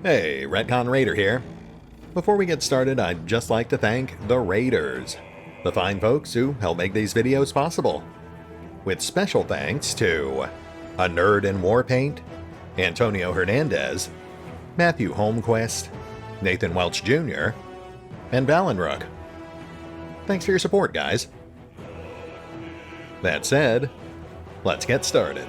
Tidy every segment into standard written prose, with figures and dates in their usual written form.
Hey, RetconRaider here. Before we get started, I'd just like to thank the Raiders, the fine folks who help make these videos possible. With special thanks to Anerdinwarpaint, Antonio Hernandez, Matthew Holmquist, Nathan Welch Jr., and Valinrook. Thanks for your support, guys. That said, let's get started.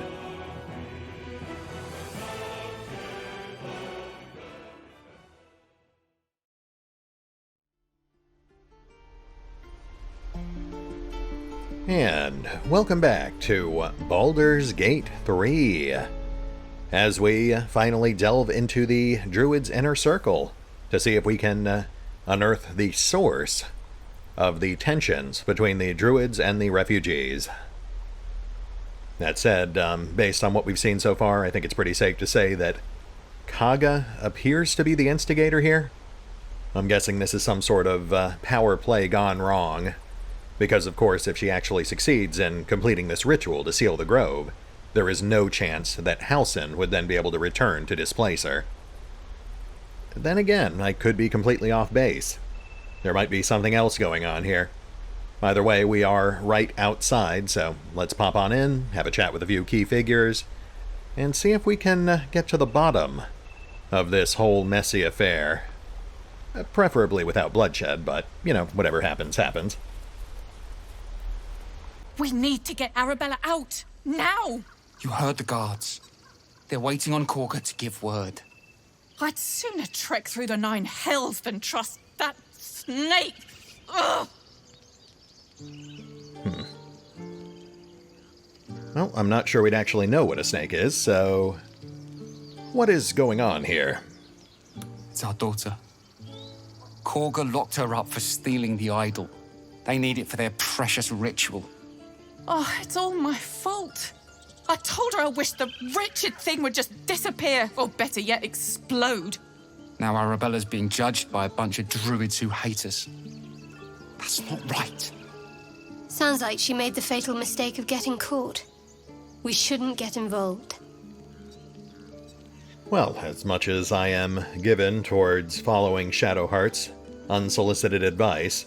And welcome back to Baldur's Gate 3, as we finally delve into the Druids' inner circle to see if we can unearth the source of the tensions between the Druids and the refugees. That said, based on what we've seen so far, I think it's pretty safe to say that Kagah appears to be the instigator here. I'm guessing this is some sort of power play gone wrong. Because, of course, if she actually succeeds in completing this ritual to seal the grove, there is no chance that Halsin would then be able to return to displace her. Then again, I could be completely off base. There might be something else going on here. Either way, we are right outside, so let's pop on in, have a chat with a few key figures, and see if we can get to the bottom of this whole messy affair. Preferably without bloodshed, but, you know, whatever happens, happens. We need to get Arabella out, now! You heard the guards. They're waiting on Kagha to give word. I'd sooner trek through the 9 hells than trust that snake! Ugh! Well, I'm not sure we'd actually know what a snake is, so... what is going on here? It's our daughter. Kagha locked her up for stealing the idol. They need it for their precious ritual. Oh, it's all my fault. I told her I wished the wretched thing would just disappear, or better yet, explode. Now Arabella's being judged by a bunch of druids who hate us. That's not right. Sounds like she made the fatal mistake of getting caught. We shouldn't get involved. Well, as much as I am given towards following Shadowheart's unsolicited advice,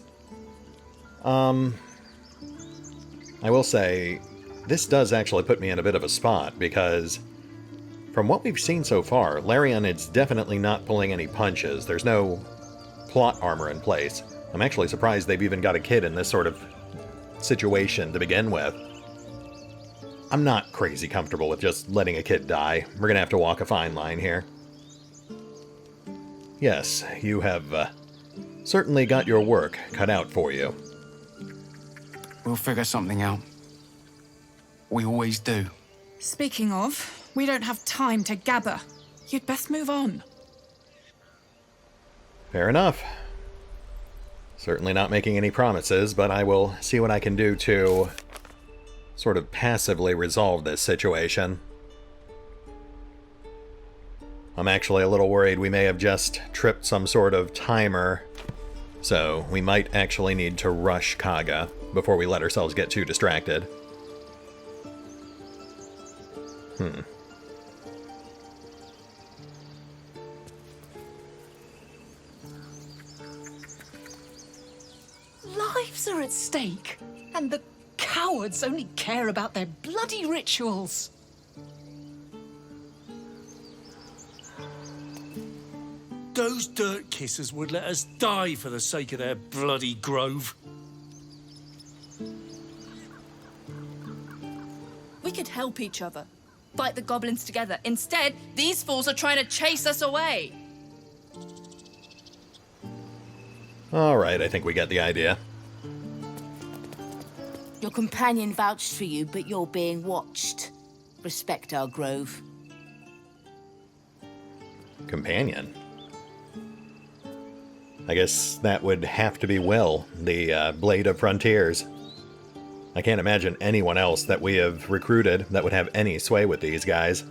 I will say, this does actually put me in a bit of a spot, because from what we've seen so far, Larian is definitely not pulling any punches. There's no plot armor in place. I'm actually surprised they've even got a kid in this sort of situation to begin with. I'm not crazy comfortable with just letting a kid die. We're gonna have to walk a fine line here. Yes, you have certainly got your work cut out for you. We'll figure something out. We always do. Speaking of, we don't have time to gather. You'd best move on. Fair enough. Certainly not making any promises, but I will see what I can do to sort of passively resolve this situation. I'm actually a little worried we may have just tripped some sort of timer, so we might actually need to rush Kagah before we let ourselves get too distracted. Lives are at stake, and the cowards only care about their bloody rituals. Those dirt kissers would let us die for the sake of their bloody grove. We could help each other. Fight the goblins together. Instead, these fools are trying to chase us away. Alright, I think we get the idea. Your companion vouched for you, but you're being watched. Respect our grove. Companion? I guess that would have to be Will, the Blade of Frontiers. I can't imagine anyone else that we have recruited that would have any sway with these guys.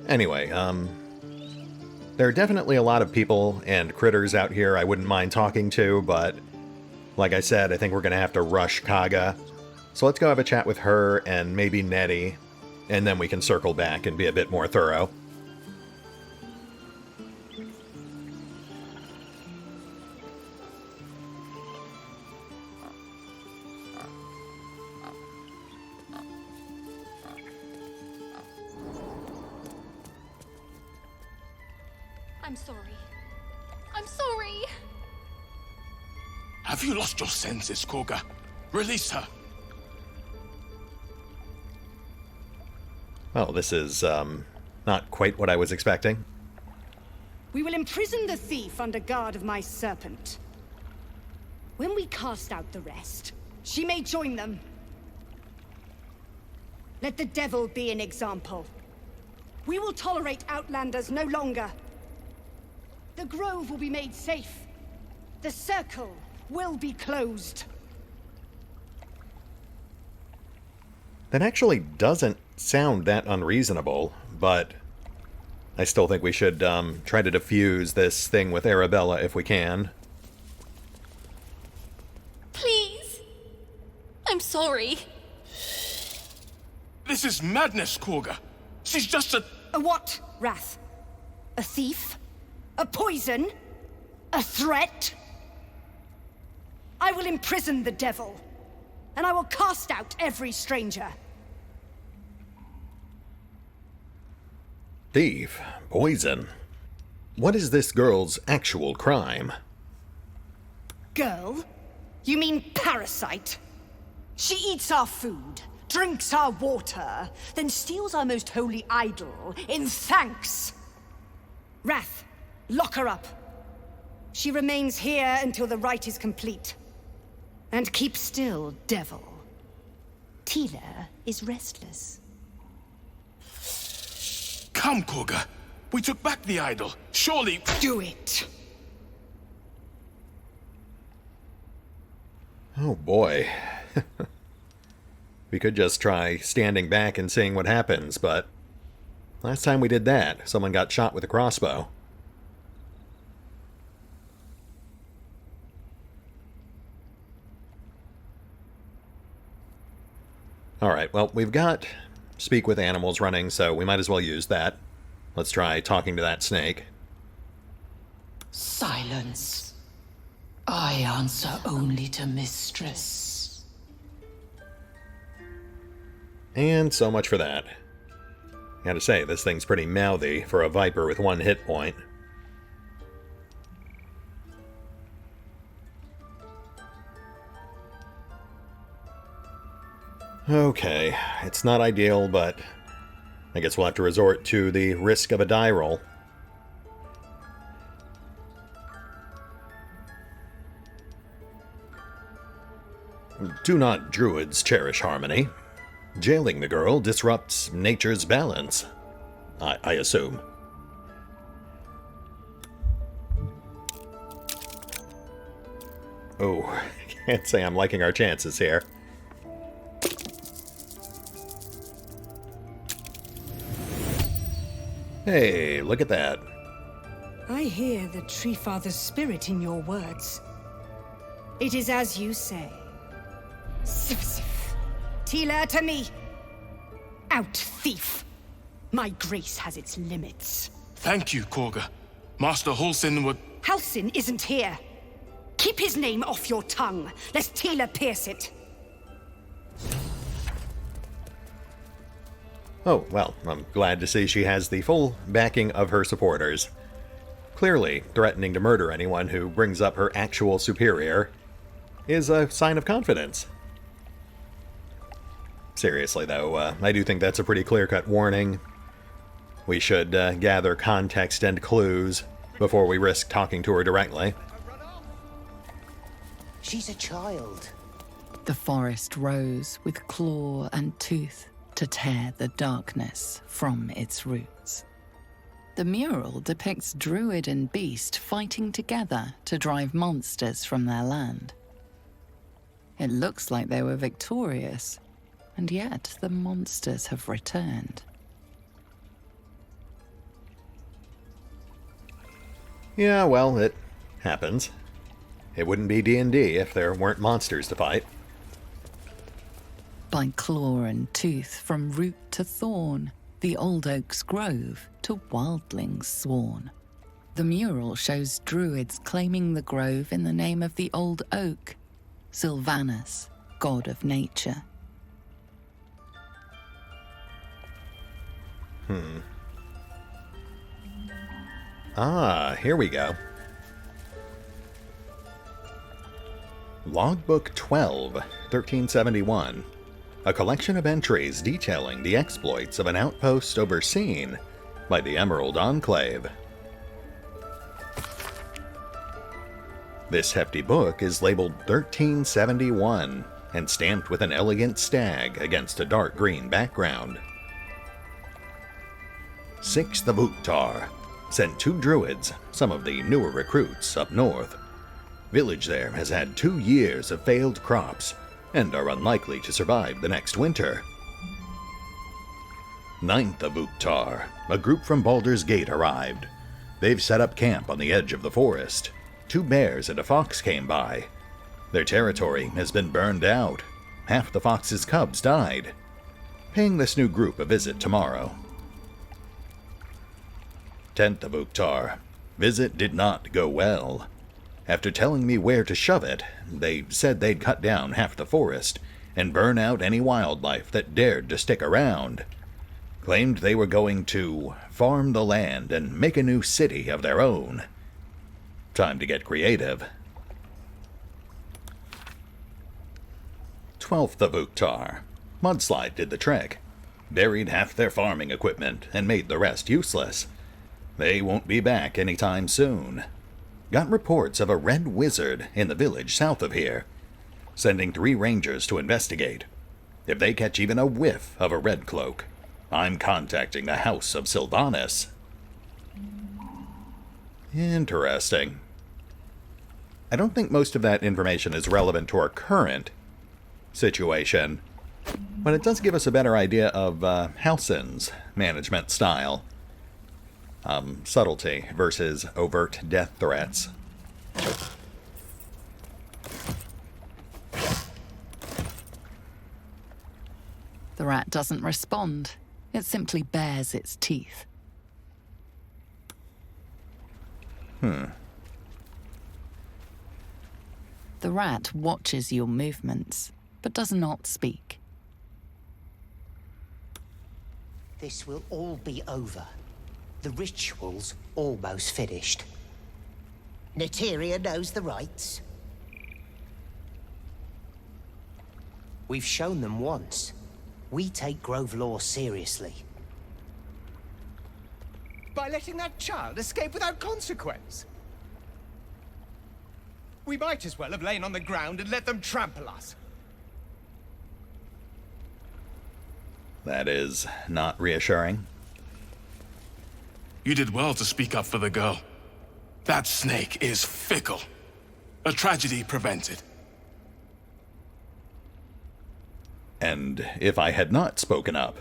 Anyway, there are definitely a lot of people and critters out here I wouldn't mind talking to, but like I said, I think we're going to have to rush Kagah. So let's go have a chat with her and maybe Nettie, and then we can circle back and be a bit more thorough. I'm sorry. I'm sorry. Have you lost your senses, Kagha? Release her. Well, this is, not quite what I was expecting. We will imprison the thief under guard of my serpent. When we cast out the rest, she may join them. Let the devil be an example. We will tolerate outlanders no longer. The grove will be made safe. The circle will be closed. That actually doesn't sound that unreasonable, but I still think we should try to defuse this thing with Arabella if we can. Please. I'm sorry. This is madness, Kagha. She's just a... A what, Wrath? A thief? A poison? A threat? I will imprison the devil, and I will cast out every stranger. Thief, poison. What is this girl's actual crime? Girl? You mean parasite? She eats our food, drinks our water, then steals our most holy idol in thanks. Wrath, lock her up. She remains here until the rite is complete. And keep still, devil. Teichmiller is restless. Come, Kagha. We took back the idol. Surely... Do it! Oh boy. We could just try standing back and seeing what happens, but last time we did that, someone got shot with a crossbow. Alright, well, we've got Speak with Animals running, so we might as well use that. Let's try talking to that snake. Silence. I answer only to mistress. And so much for that. Gotta say, this thing's pretty mouthy for a viper with 1 hit point. Okay, it's not ideal, but I guess we'll have to resort to the risk of a die roll. Do not druids cherish harmony? Jailing the girl disrupts nature's balance, I assume. Oh, can't say I'm liking our chances here. Hey, look at that. I hear the Tree Father's spirit in your words. It is as you say. Sif, sif. Teichmiller to me. Out, thief. My grace has its limits. Thank you, Kagha. Master Halsin would... Halsin isn't here. Keep his name off your tongue, lest Teichmiller pierce it. Oh, well, I'm glad to see she has the full backing of her supporters. Clearly, threatening to murder anyone who brings up her actual superior is a sign of confidence. Seriously, though, I do think that's a pretty clear-cut warning. We should gather context and clues before we risk talking to her directly. She's a child. The forest rose with claw and tooth to tear the darkness from its roots. The mural depicts druid and beast fighting together to drive monsters from their land. It looks like they were victorious, and yet the monsters have returned. Yeah, well, it happens. It wouldn't be D&D if there weren't monsters to fight. By claw and tooth from root to thorn, the old oak's grove to wildlings sworn. The mural shows druids claiming the grove in the name of the old oak, Sylvanus, god of nature. Ah, here we go. Logbook 12, 1371. A collection of entries detailing the exploits of an outpost overseen by the Emerald Enclave. This hefty book is labeled 1371 and stamped with an elegant stag against a dark green background. 6th of Uktar sent 2 druids, some of the newer recruits, up north. Village there has had 2 years of failed crops and are unlikely to survive the next winter. 9th of Uktar, a group from Baldur's Gate arrived. They've set up camp on the edge of the forest. 2 bears and a fox came by. Their territory has been burned out. Half the fox's cubs died. Paying this new group a visit tomorrow. 10th of Uktar. Visit did not go well. After telling me where to shove it, they said they'd cut down half the forest and burn out any wildlife that dared to stick around. Claimed they were going to farm the land and make a new city of their own. Time to get creative. 12th of Uktar. Mudslide did the trick. Buried half their farming equipment and made the rest useless. They won't be back anytime soon. Got reports of a red wizard in the village south of here. Sending 3 rangers to investigate. If they catch even a whiff of a red cloak, I'm contacting the House of Sylvanas. Interesting. I don't think most of that information is relevant to our current situation, but it does give us a better idea of Halsin's management style. Subtlety versus overt death threats. The rat doesn't respond. It simply bares its teeth. The rat watches your movements, but does not speak. This will all be over. The ritual's almost finished. Neteria knows the rites. We've shown them once. We take Grove law seriously. By letting that child escape without consequence? We might as well have lain on the ground and let them trample us. That is not reassuring. You did well to speak up for the girl. That snake is fickle. A tragedy prevented. And if I had not spoken up,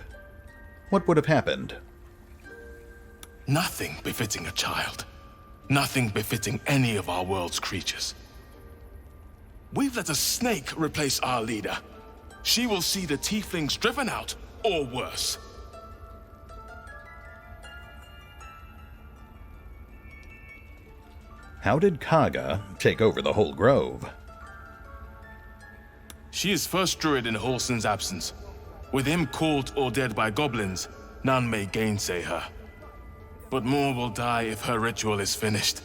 what would have happened? Nothing befitting a child. Nothing befitting any of our world's creatures. We've let a snake replace our leader. She will see the tieflings driven out, or worse. How did Kagah take over the whole grove? She is first druid in Halsin's absence. With him caught or dead by goblins, none may gainsay her. But more will die if her ritual is finished.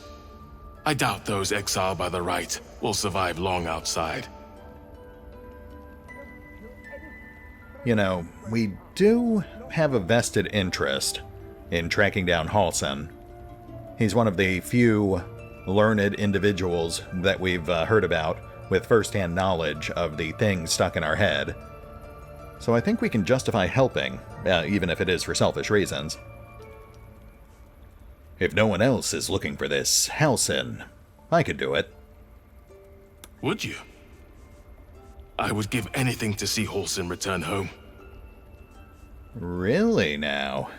I doubt those exiled by the right will survive long outside. You know, we do have a vested interest in tracking down Halsin. He's one of the few learned individuals that we've heard about with first-hand knowledge of the things stuck in our head. So I think we can justify helping, even if it is for selfish reasons. If no one else is looking for this Halsin, I could do it. Would you? I would give anything to see Halsin return home. Really now?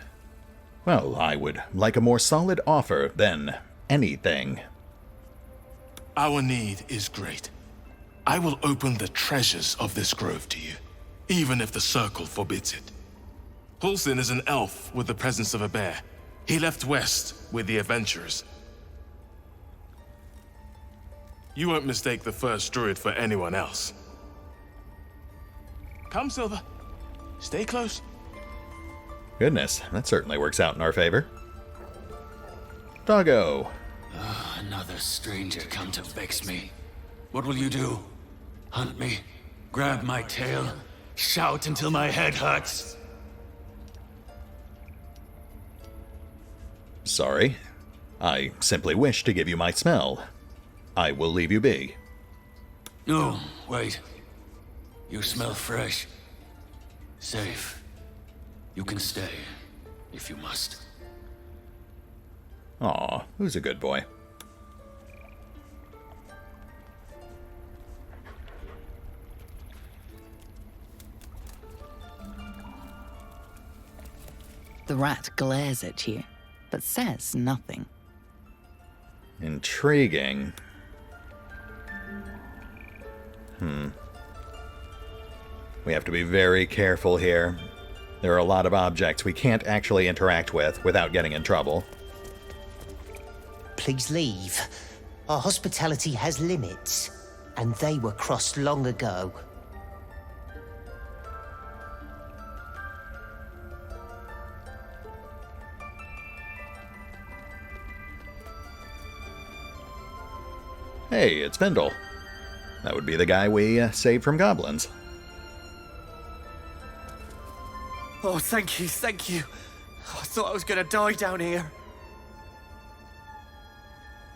Well, I would like a more solid offer than anything. Our need is great. I will open the treasures of this grove to you, even if the Circle forbids it. Halsin is an elf with the presence of a bear. He left west with the adventurers. You won't mistake the first druid for anyone else. Come, Silver. Stay close. Goodness, that certainly works out in our favor. Doggo. Another stranger come to vex me. What will you do? Hunt me? Grab my tail? Shout until my head hurts? Sorry. I simply wish to give you my smell. I will leave you be. No, wait. You smell fresh. Safe. You can stay, if you must. Aw, who's a good boy? The rat glares at you, but says nothing. Intriguing. We have to be very careful here. There are a lot of objects we can't actually interact with without getting in trouble. Please leave. Our hospitality has limits, and they were crossed long ago. Hey, it's Vendel. That would be the guy we saved from goblins. Oh, thank you, thank you. I thought I was gonna die down here.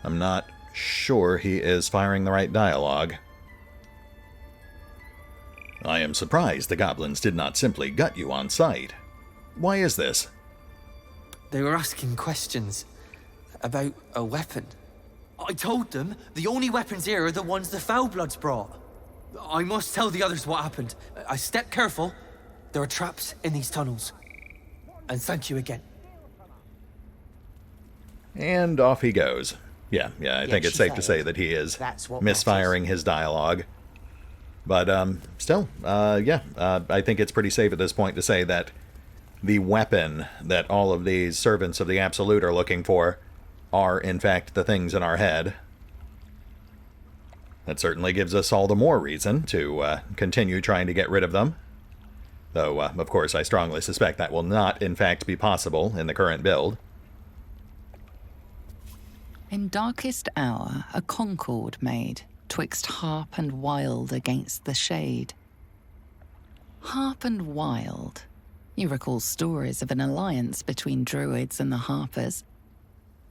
I'm not sure he is firing the right dialogue. I am surprised the goblins did not simply gut you on sight. Why is this? They were asking questions about a weapon. I told them the only weapons here are the ones the Foulbloods brought. I must tell the others what happened. I step careful. There are traps in these tunnels. And thank you again. And off he goes. Yeah, I think it's safe to say that he is misfiring his dialogue. But, still, I think it's pretty safe at this point to say that the weapon that all of these servants of the Absolute are looking for are, in fact, the things in our head. That certainly gives us all the more reason to continue trying to get rid of them. Though, of course, I strongly suspect that will not, in fact, be possible in the current build. In darkest hour, a concord made, twixt harp and wild against the shade. Harp and wild. You recall stories of an alliance between druids and the harpers,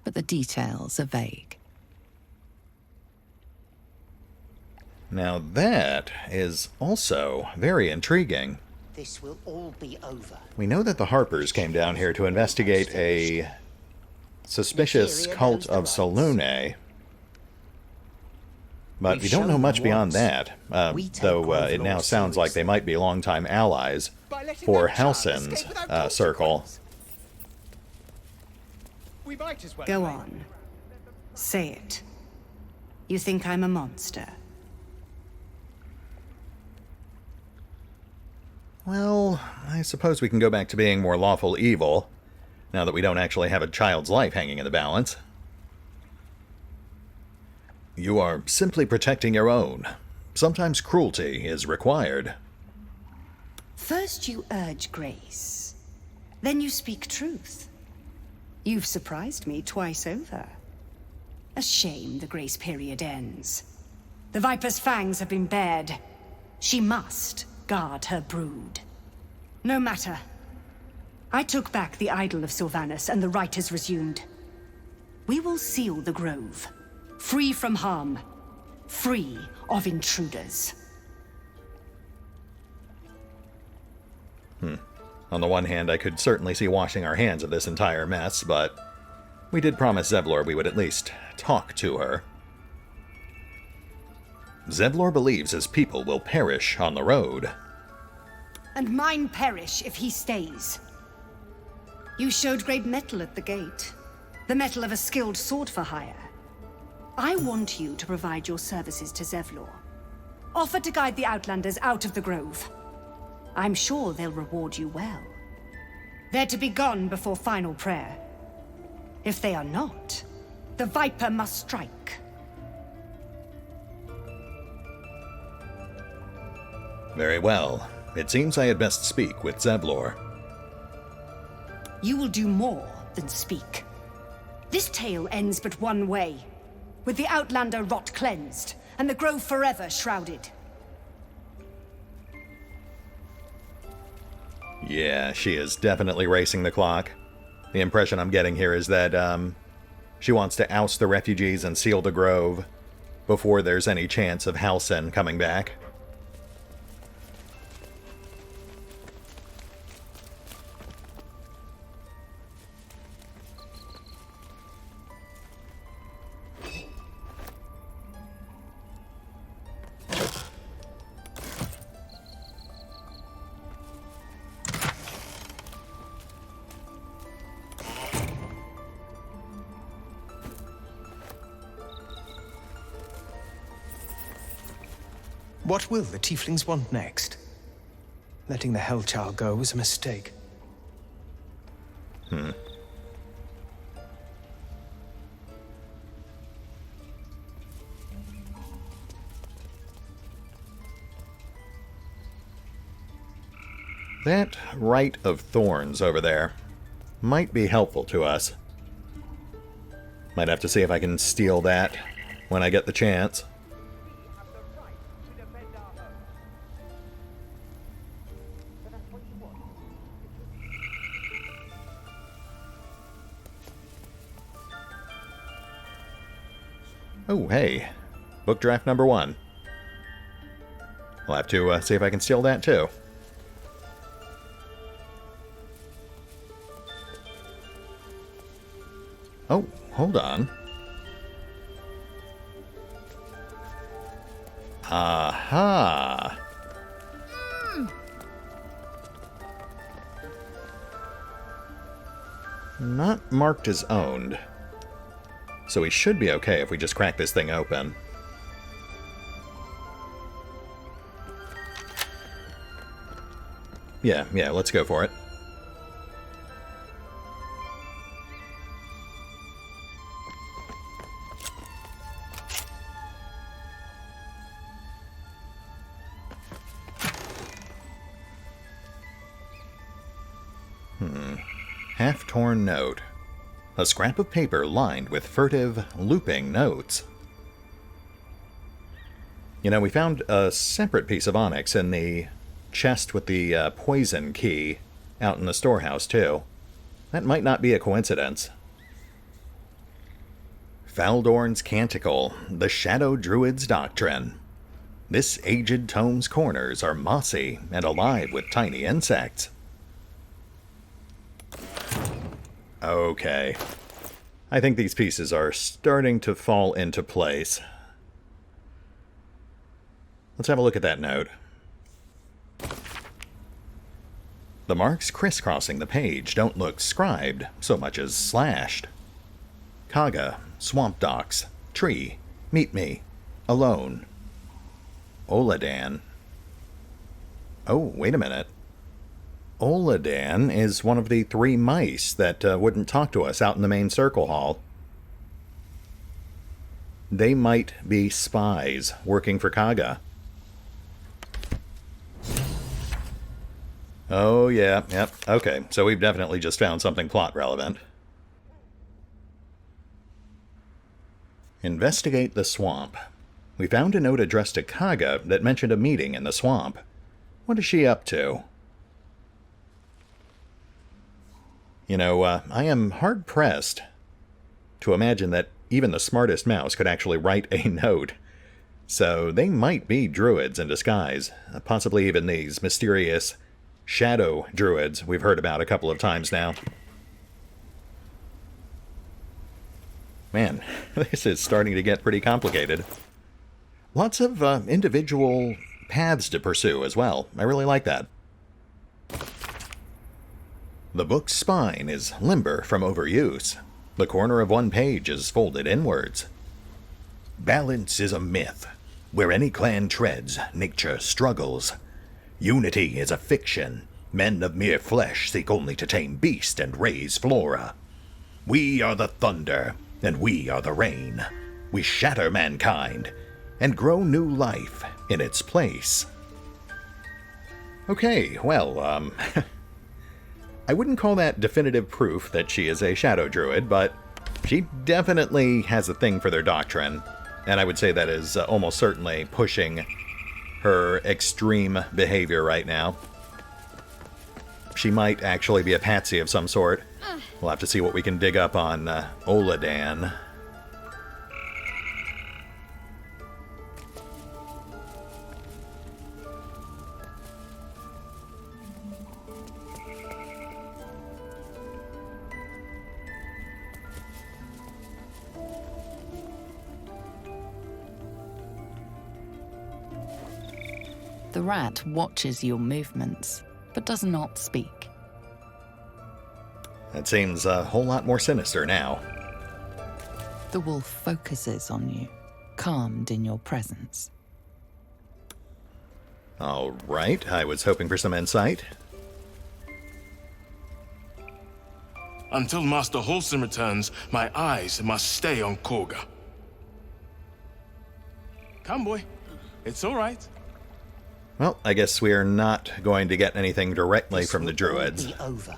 but the details are vague. Now that is also very intriguing. This will all be over. We know that the Harpers came down here to investigate a suspicious cult of Selûne, but we don't know much beyond that, though it now sounds like they might be longtime allies for Halsin's circle. Go on. Say it. You think I'm a monster? Well, I suppose we can go back to being more lawful evil, now that we don't actually have a child's life hanging in the balance. You are simply protecting your own. Sometimes cruelty is required. First you urge grace, then you speak truth. You've surprised me twice over. A shame the grace period ends. The Viper's fangs have been bared. She must guard her brood. No matter. I took back the idol of Sylvanus, and the rite is resumed. We will seal the grove, free from harm, free of intruders. On the one hand, I could certainly see washing our hands of this entire mess, but we did promise Zevlor we would at least talk to her. Zevlor believes his people will perish on the road. And mine perish if he stays. You showed great mettle at the gate. The mettle of a skilled sword for hire. I want you to provide your services to Zevlor. Offer to guide the Outlanders out of the grove. I'm sure they'll reward you well. They're to be gone before final prayer. If they are not, the Viper must strike. Very well. It seems I had best speak with Zevlor. You will do more than speak. This tale ends but one way, with the Outlander rot cleansed, and the grove forever shrouded. Yeah, she is definitely racing the clock. The impression I'm getting here is that, she wants to oust the refugees and seal the grove before there's any chance of Halsin coming back. What will the tieflings want next? Letting the Hellchild go was a mistake. That Rite of Thorns over there might be helpful to us. Might have to see if I can steal that when I get the chance. Oh, hey. Book draft number 1. I'll have to see if I can steal that too. Oh, hold on. Aha! Not marked as owned. So we should be okay if we just crack this thing open. Yeah, let's go for it. Half-torn note. A scrap of paper lined with furtive, looping notes. You know, we found a separate piece of onyx in the chest with the poison key out in the storehouse, too. That might not be a coincidence. Faldorn's Canticle, the Shadow Druid's Doctrine. This aged tome's corners are mossy and alive with tiny insects. Okay. I think these pieces are starting to fall into place. Let's have a look at that note. The marks crisscrossing the page don't look scribed so much as slashed. Kagah, swamp docks, tree, meet me, alone. Oladan. Oh, wait a minute. Oladan is one of the 3 mice that wouldn't talk to us out in the main circle hall. They might be spies working for Kagah. Oh, yeah, yep, okay, so we've definitely just found something plot relevant. Investigate the swamp. We found a note addressed to Kagah that mentioned a meeting in the swamp. What is she up to? You know, I am hard-pressed to imagine that even the smartest mouse could actually write a note. So they might be druids in disguise, possibly even these mysterious shadow druids we've heard about a couple of times now. Man, this is starting to get pretty complicated. Lots of individual paths to pursue as well. I really like that. The book's spine is limber from overuse. The corner of one page is folded inwards. Balance is a myth. Where any clan treads, nature struggles. Unity is a fiction. Men of mere flesh seek only to tame beast and raise flora. We are the thunder, and we are the rain. We shatter mankind, and grow new life in its place. Okay, well, I wouldn't call that definitive proof that she is a shadow druid, but She definitely has a thing for their doctrine, and I would say that is almost certainly pushing her extreme behavior right now. She might actually be a patsy of some sort. We'll have to see what we can dig up on Oladan. The rat watches your movements, but does not speak. That seems a whole lot more sinister now. The wolf focuses on you, calmed in your presence. All right, I was hoping for some insight. Until Master Wholesome returns, my eyes must stay on Kagha. Come, boy. It's all right. Well, I guess we're not going to get anything directly from the druids. Be over.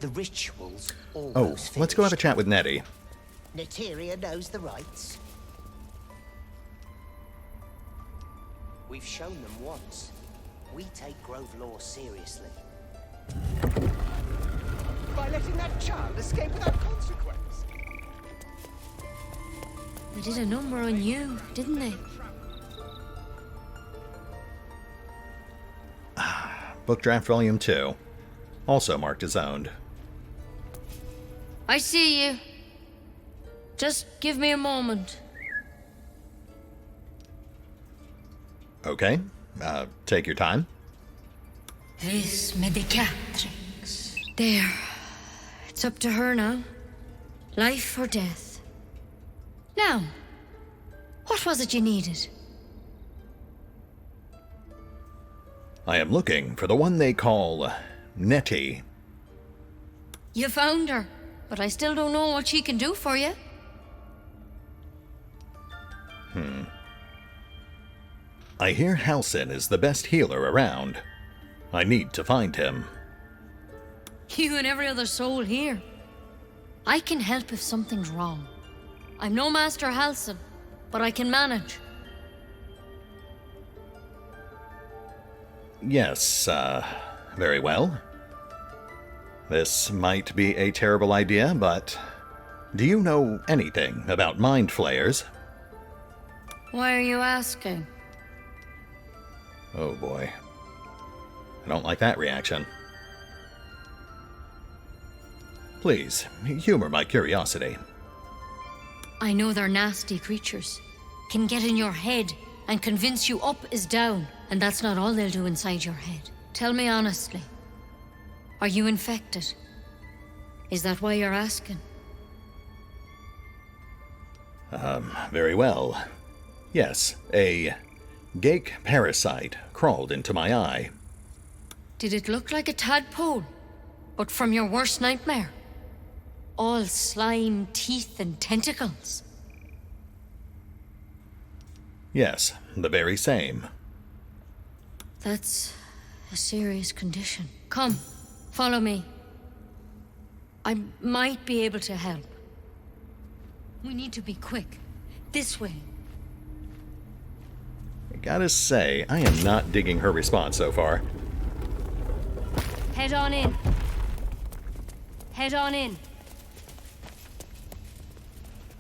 The ritual's Oh, almost let's go have a finished. chat with Nettie. Neteria knows the rights. We've shown them once. We take Grove law seriously. By letting that child escape without consequence. They did a number on you, didn't they? Book Draft Volume 2. Also marked as owned. I see you. Just give me a moment. Okay, take your time. Vis medicatrix. There. It's up to her now. Life or death. Now, what was it you needed? I am looking for the one they call Nettie. You found her, but I still don't know what she can do for you. I hear Halsin is the best healer around. I need to find him. You and every other soul here. I can help if something's wrong. I'm no Master Halsin, but I can manage. Yes, very well. This might be a terrible idea, but do you know anything about mind flayers? Why are you asking? Oh boy. I don't like that reaction. Please, humor my curiosity. I know they're nasty creatures. Can get in your head and convince you up is down, and that's not all they'll do inside your head. Tell me honestly. Are you infected? Is that why you're asking? Very well. Yes, a gake parasite crawled into my eye. Did it look like a tadpole? But from your worst nightmare? All slime, teeth, and tentacles? Yes, the very same. That's a serious condition. Come, follow me. I might be able to help. We need to be quick. This way. I gotta say, I am not digging her response so far. Head on in. Head on in.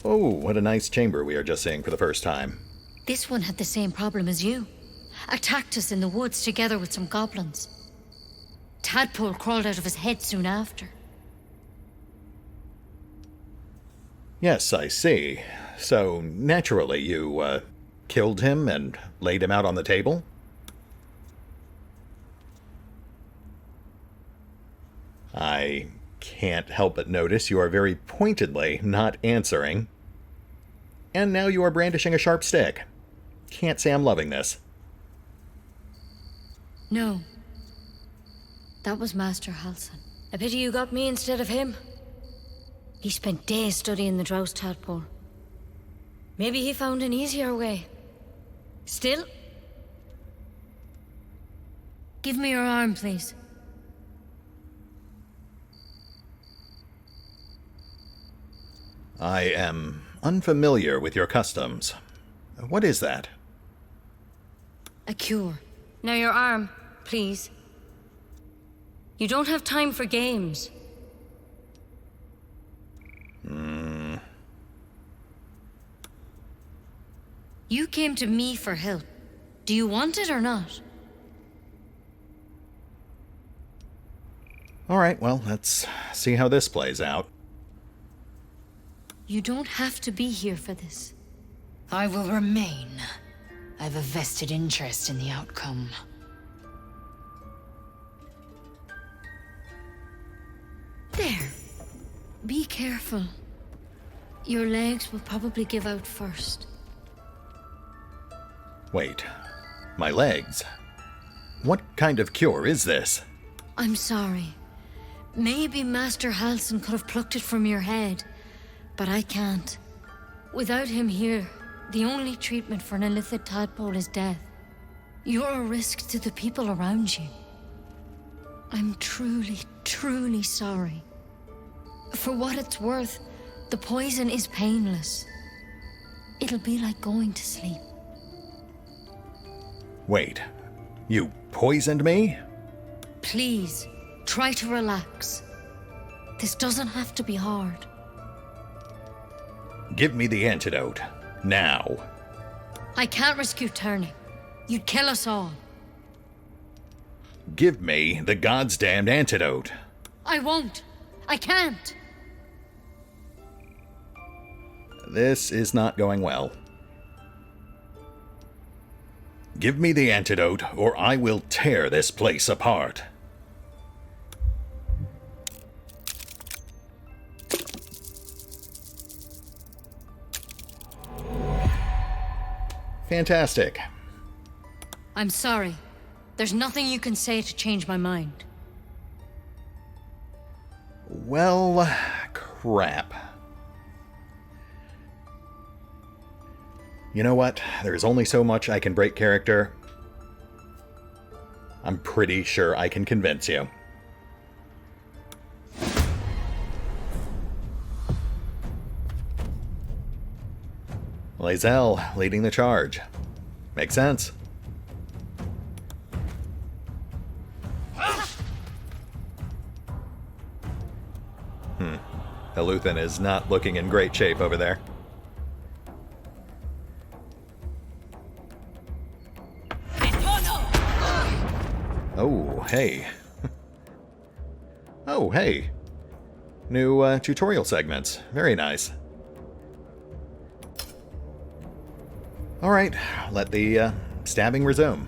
Oh, what a nice chamber we are just seeing for the first time. This one had the same problem as you. Attacked us in the woods together with some goblins. Tadpole crawled out of his head soon after. Yes, I see. So, naturally, you, killed him and laid him out on the table? I can't help but notice you are very pointedly not answering. And now you are brandishing a sharp stick. Can't say I'm loving this. No. That was Master Halsin. A pity you got me instead of him. He spent days studying the Drows tadpole. Maybe he found an easier way. Still... Give me your arm, please. I am unfamiliar with your customs. What is that? A cure. Now your arm, please. You don't have time for games. You came to me for help. Do you want it or not? All right, well, let's see how this plays out. You don't have to be here for this. I will remain. I have a vested interest in the outcome. There. Be careful. Your legs will probably give out first. Wait, my legs? What kind of cure is this? I'm sorry. Maybe Master Halsin could have plucked it from your head, but I can't. Without him here, the only treatment for an illithid tadpole is death. You're a risk to the people around you. I'm truly, truly sorry. For what it's worth, the poison is painless. It'll be like going to sleep. Wait, you poisoned me? Please, try to relax. This doesn't have to be hard. Give me the antidote, now. I can't risk you turning. You'd kill us all. Give me the God's damned antidote. I won't. I can't. This is not going well. Give me the antidote, or I will tear this place apart. Fantastic. I'm sorry. There's nothing you can say to change my mind. Well, crap. You know what? There's only so much I can break character. I'm pretty sure I can convince you. Lae'zel leading the charge. Makes sense. Eluthan is not looking in great shape over there. Oh, hey. Oh, hey. New tutorial segments. Very nice. Alright, let the stabbing resume.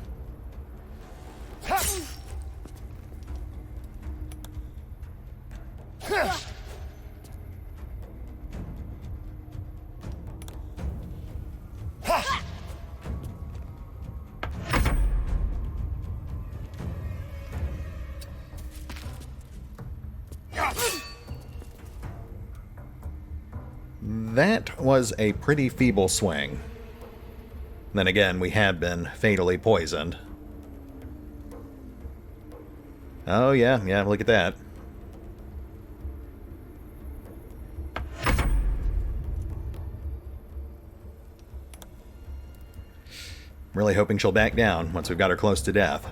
That was a pretty feeble swing. Then again, we had been fatally poisoned. Oh yeah, look at that. Really hoping she'll back down once we've got her close to death.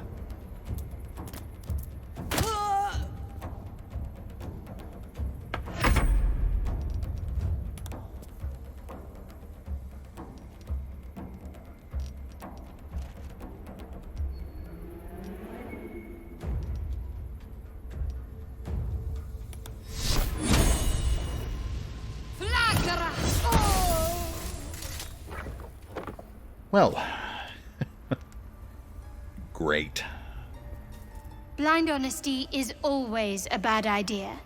Well, great. Blind honesty is always a bad idea.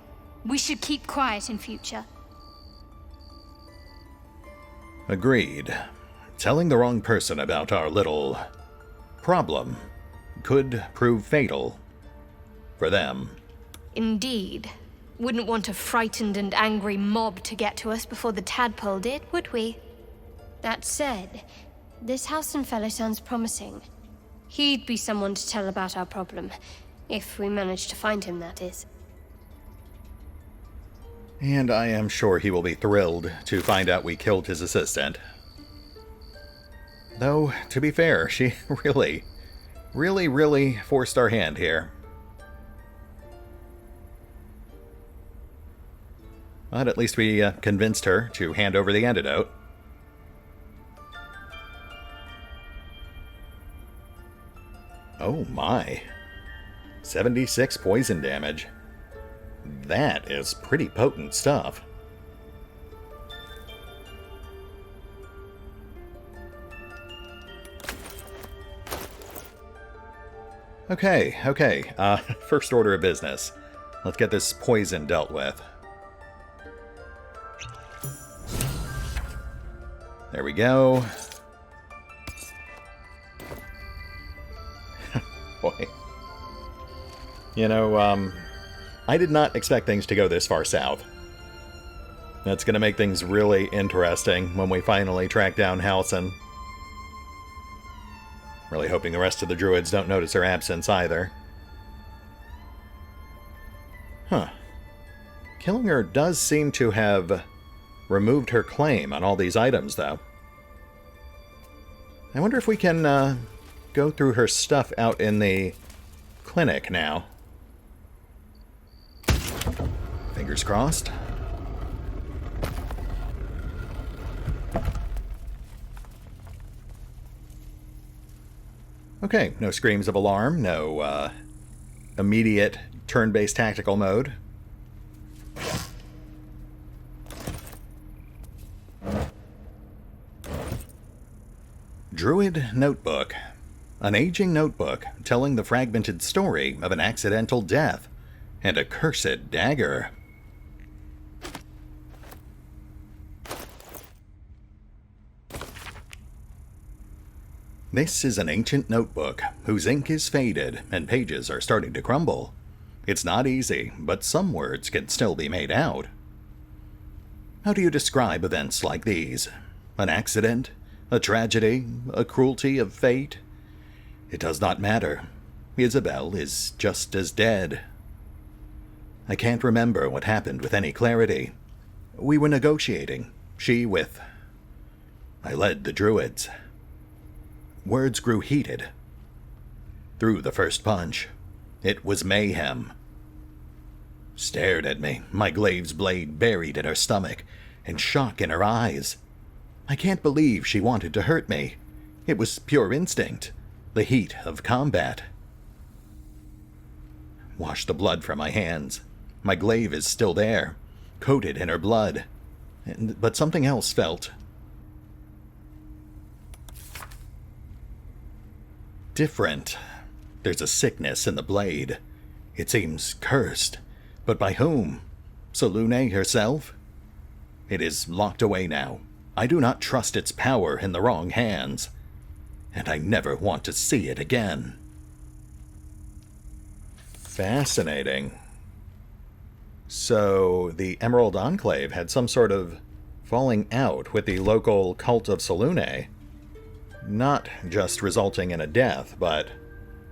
We should keep quiet in future. Agreed. Telling the wrong person about our little problem could prove fatal for them. Indeed. Wouldn't want a frightened and angry mob to get to us before the tadpole did, would we? That said, this Halsin fellow sounds promising. He'd be someone to tell about our problem. If we manage to find him, that is. And I am sure he will be thrilled to find out we killed his assistant. Though, to be fair, she really forced our hand here. But at least we convinced her to hand over the antidote. Oh my. 76 poison damage. That is pretty potent stuff. Okay. First order of business. Let's get this poison dealt with. There we go. Boy. You know, I did not expect things to go this far south. That's going to make things really interesting when we finally track down Halsin. Really hoping the rest of the druids don't notice her absence either. Huh. Killing her does seem to have removed her claim on all these items, though. I wonder if we can go through her stuff out in the clinic now. Fingers crossed. Okay, no screams of alarm, no immediate turn-based tactical mode. Druid Notebook. An aging notebook telling the fragmented story of an accidental death and a cursed dagger. This is an ancient notebook whose ink is faded and pages are starting to crumble. It's not easy, but some words can still be made out. How do you describe events like these? An accident? A tragedy? A cruelty of fate? It does not matter. Isabel is just as dead. I can't remember what happened with any clarity. We were negotiating, she with... I led the druids. Words grew heated. Through the first punch, it was mayhem. Stared at me, my glaive's blade buried in her stomach, and shock in her eyes. I can't believe she wanted to hurt me. It was pure instinct, the heat of combat. Wash the blood from my hands. My glaive is still there, coated in her blood. But something else felt different. There's a sickness in the blade. It seems cursed. But by whom? Selûne herself? It is locked away now. I do not trust its power in the wrong hands. And I never want to see it again. Fascinating. So, the Emerald Enclave had some sort of falling out with the local cult of Selûne. Not just resulting in a death, but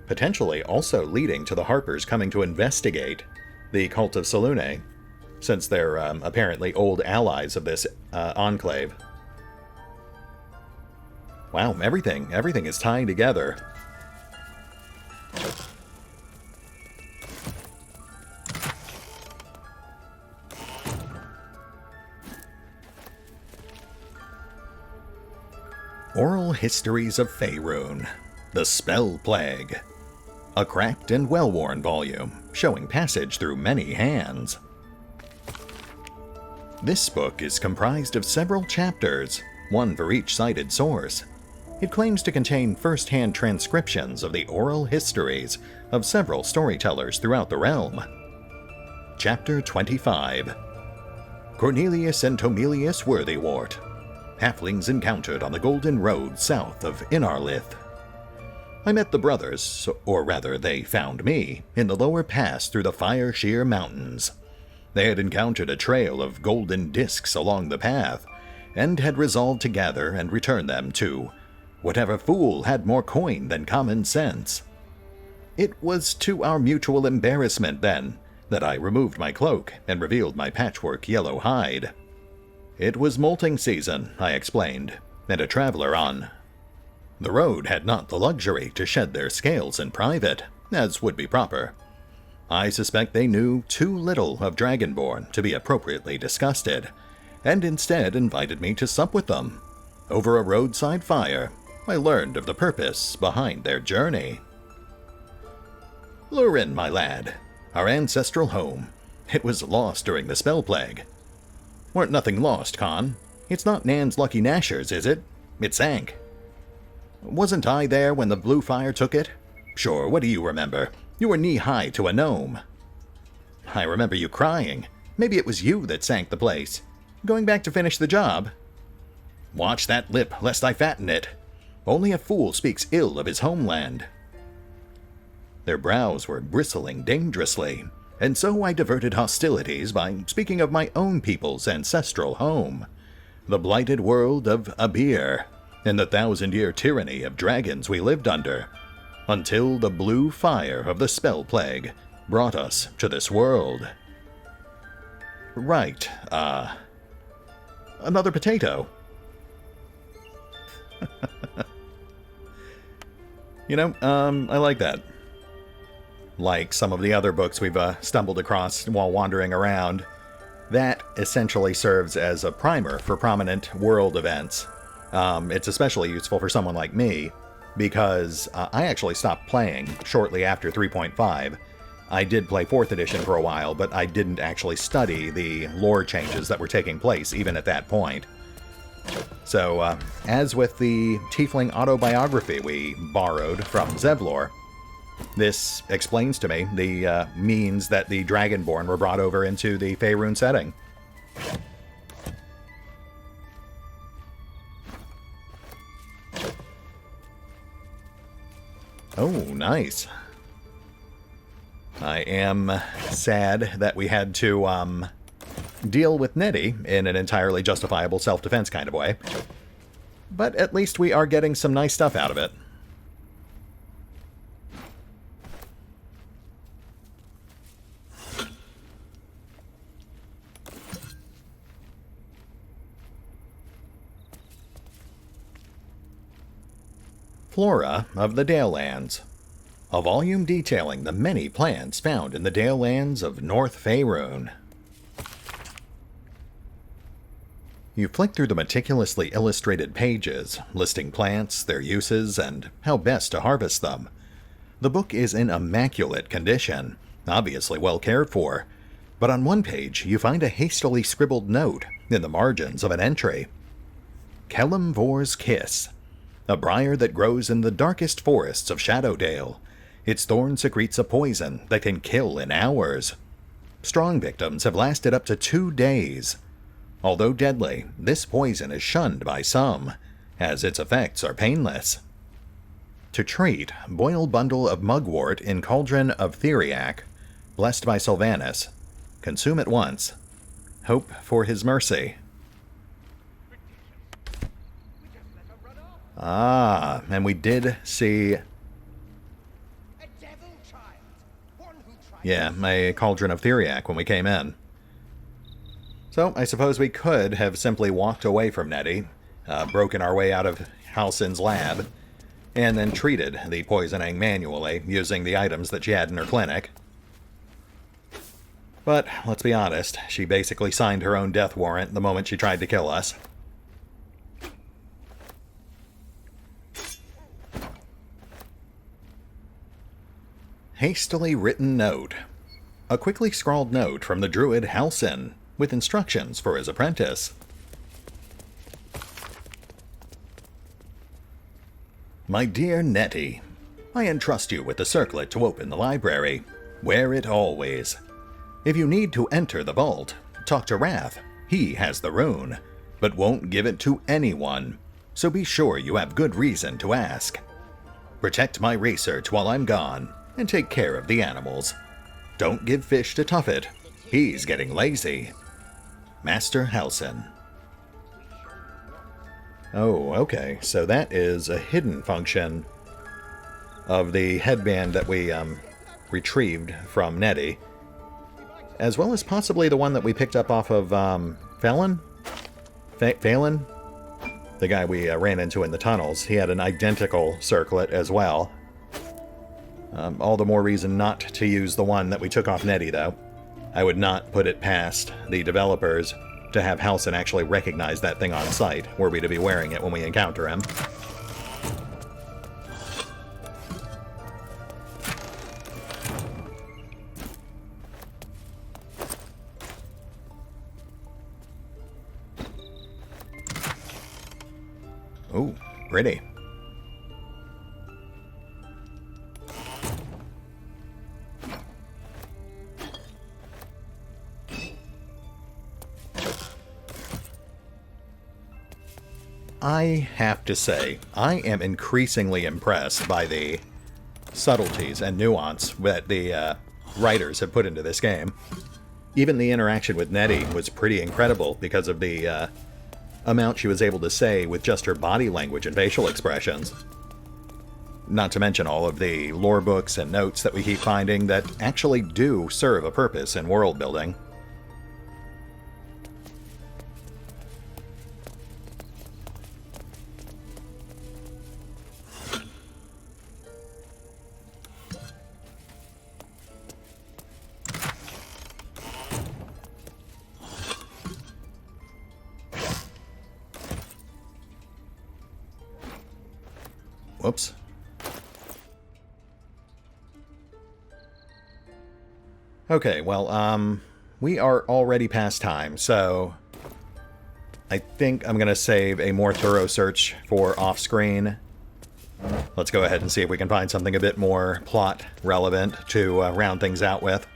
potentially also leading to the Harpers coming to investigate the cult of Selûne, since they're apparently old allies of this enclave. Wow, everything is tying together. Oral Histories of Faerûn, The Spell Plague. A cracked and well-worn volume, showing passage through many hands. This book is comprised of several chapters, one for each cited source. It claims to contain first-hand transcriptions of the oral histories of several storytellers throughout the realm. Chapter 25. Cornelius and Tomelius Worthywart. Halflings encountered on the Golden Road south of Inarlith. I met the brothers, or rather they found me, in the lower pass through the Fire Sheer Mountains. They had encountered a trail of golden discs along the path, and had resolved to gather and return them to whatever fool had more coin than common sense. It was to our mutual embarrassment, then, that I removed my cloak and revealed my patchwork yellow hide. It was molting season, I explained, and a traveler on the road had not the luxury to shed their scales in private, as would be proper. I suspect they knew too little of Dragonborn to be appropriately disgusted, and instead invited me to sup with them. Over a roadside fire, I learned of the purpose behind their journey. Larian, my lad, our ancestral home. It was lost during the spell plague. Weren't nothing lost, Con. It's not Nan's Lucky Nashers, is it? It sank. Wasn't I there when the blue fire took it? Sure, what do you remember? You were knee-high to a gnome. I remember you crying. Maybe it was you that sank the place. Going back to finish the job? Watch that lip, lest I fatten it. Only a fool speaks ill of his homeland. Their brows were bristling dangerously, and so I diverted hostilities by speaking of my own people's ancestral home, the blighted world of Abir, and the 1,000-year tyranny of dragons we lived under, until the blue fire of the spell plague brought us to this world. Right, another potato. You know, I like that. Like some of the other books we've stumbled across while wandering around, that essentially serves as a primer for prominent world events. It's especially useful for someone like me, because I actually stopped playing shortly after 3.5. I did play 4th edition for a while, but I didn't actually study the lore changes that were taking place even at that point. So, as with the Tiefling autobiography we borrowed from Zevlor, this explains to me the means that the Dragonborn were brought over into the Faerun setting. Oh, nice. I am sad that we had to deal with Nettie in an entirely justifiable self-defense kind of way, but at least we are getting some nice stuff out of it. Flora of the Dalelands, a volume detailing the many plants found in the Dalelands of North Faerun. You flick through the meticulously illustrated pages, listing plants, their uses, and how best to harvest them. The book is in immaculate condition, obviously well cared for, but on one page you find a hastily scribbled note in the margins of an entry. Kelemvor's Kiss, a briar that grows in the darkest forests of Shadowdale. Its thorn secretes a poison that can kill in hours. Strong victims have lasted up to 2 days. Although deadly, this poison is shunned by some, as its effects are painless. To treat, boil bundle of mugwort in cauldron of Theriac, blessed by Sylvanus. Consume at once. Hope for his mercy. Ah, and we did see... yeah, a cauldron of Theriac when we came in. So, I suppose we could have simply walked away from Nettie, broken our way out of Halsin's lab, and then treated the poisoning manually using the items that she had in her clinic. But, let's be honest, she basically signed her own death warrant the moment she tried to kill us. Hastily written note. A quickly scrawled note from the druid Halsin, with instructions for his apprentice. My dear Nettie, I entrust you with the circlet to open the library. Wear it always. If you need to enter the vault, talk to Wrath. He has the rune, but won't give it to anyone, so be sure you have good reason to ask. Protect my research while I'm gone, and take care of the animals. Don't give fish to Tuffet. He's getting lazy. Master Halsin. Oh, okay. So that is a hidden function of the headband that we retrieved from Nettie. as well as possibly the one that we picked up off of Phelan? Phelan? The guy we ran into in the tunnels. He had an identical circlet as well. All the more reason not to use the one that we took off Nettie, though. I would not put it past the developers to have Halsin actually recognize that thing on sight, were we to be wearing it when we encounter him. Ooh, pretty. I have to say, I am increasingly impressed by the subtleties and nuance that the writers have put into this game. Even the interaction with Nettie was pretty incredible because of the amount she was able to say with just her body language and facial expressions. Not to mention all of the lore books and notes that we keep finding that actually do serve a purpose in world building. Whoops. Okay, well, we are already past time, so I think I'm going to save a more thorough search for off-screen. Let's go ahead and see if we can find something a bit more plot relevant to round things out with.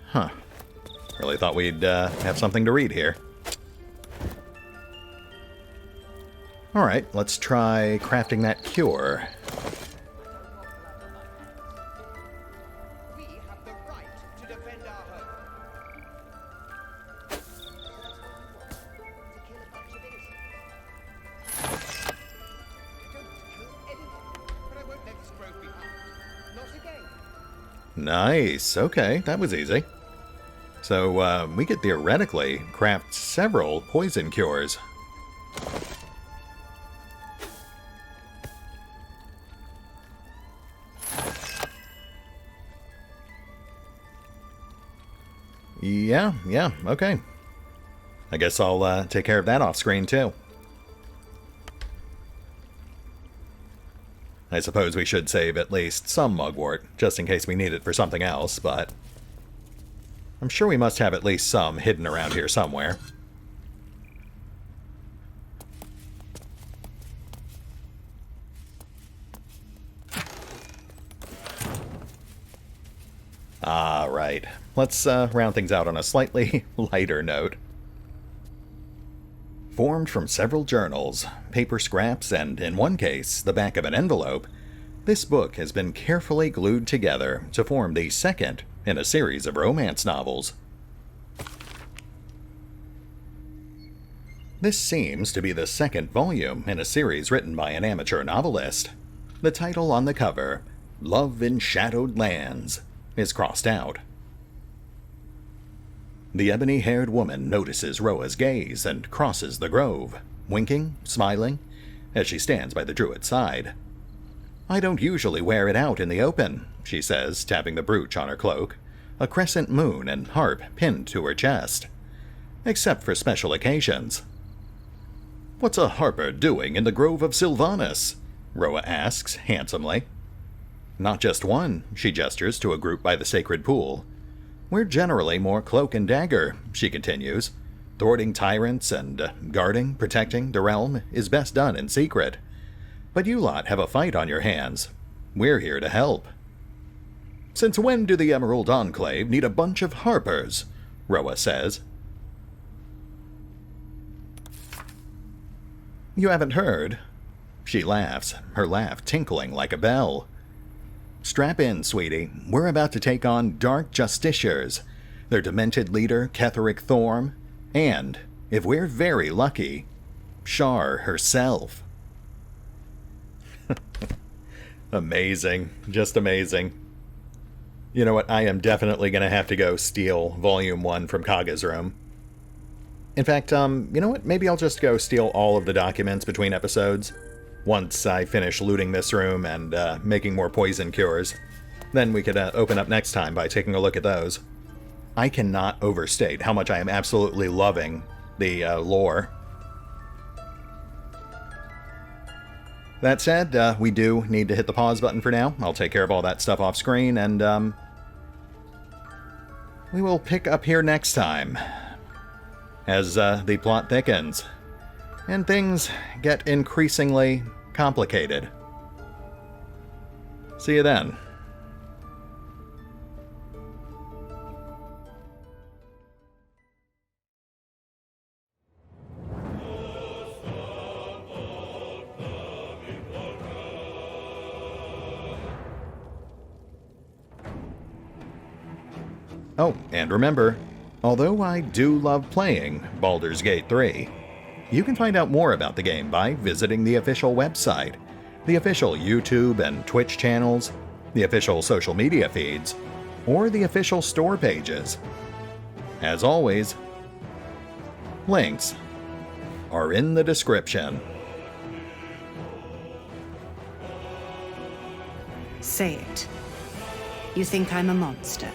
Huh. Really thought we'd have something to read here. Alright, let's try crafting that cure. Nice, okay, that was easy. So, we could theoretically craft several poison cures. Yeah, okay. I guess I'll take care of that off screen too. I suppose we should save at least some mugwort, just in case we need it for something else, but I'm sure we must have at least some hidden around here somewhere. Right. Let's round things out on a slightly lighter note. Formed from several journals, paper scraps, and, in one case, the back of an envelope, this book has been carefully glued together to form the second in a series of romance novels. This seems to be the second volume in a series written by an amateur novelist. The title on the cover, Love in Shadowed Lands, is crossed out. The ebony-haired woman notices Roa's gaze and crosses the grove, winking, smiling, as she stands by the druid's side. I don't usually wear it out in the open, she says, tapping the brooch on her cloak, a crescent moon and harp pinned to her chest. Except for special occasions. What's a harper doing in the grove of Sylvanas? Roa asks, handsomely. Not just one, she gestures to a group by the sacred pool. We're generally more cloak and dagger, she continues. Thwarting tyrants and guarding, protecting the realm is best done in secret. But you lot have a fight on your hands. We're here to help. Since when do the Emerald Enclave need a bunch of harpers? Roa says. You haven't heard? She laughs, her laugh tinkling like a bell. Strap in, sweetie. We're about to take on Dark Justiciars, their demented leader, Ketheric Thorm, and, if we're very lucky, Shar herself. Amazing. Just amazing. You know what? I am definitely going to have to go steal Volume 1 from Kagha's room. In fact, you know what? Maybe I'll just go steal all of the documents between episodes once I finish looting this room and making more poison cures. Then we could open up next time by taking a look at those. I cannot overstate how much I am absolutely loving the lore. That said, we do need to hit the pause button for now. I'll take care of all that stuff off screen, and we will pick up here next time as the plot thickens and things get increasingly complicated. See you then. Oh, and remember, although I do love playing Baldur's Gate 3, you can find out more about the game by visiting the official website, the official YouTube and Twitch channels, the official social media feeds, or the official store pages. As always, links are in the description. Say it. You think I'm a monster?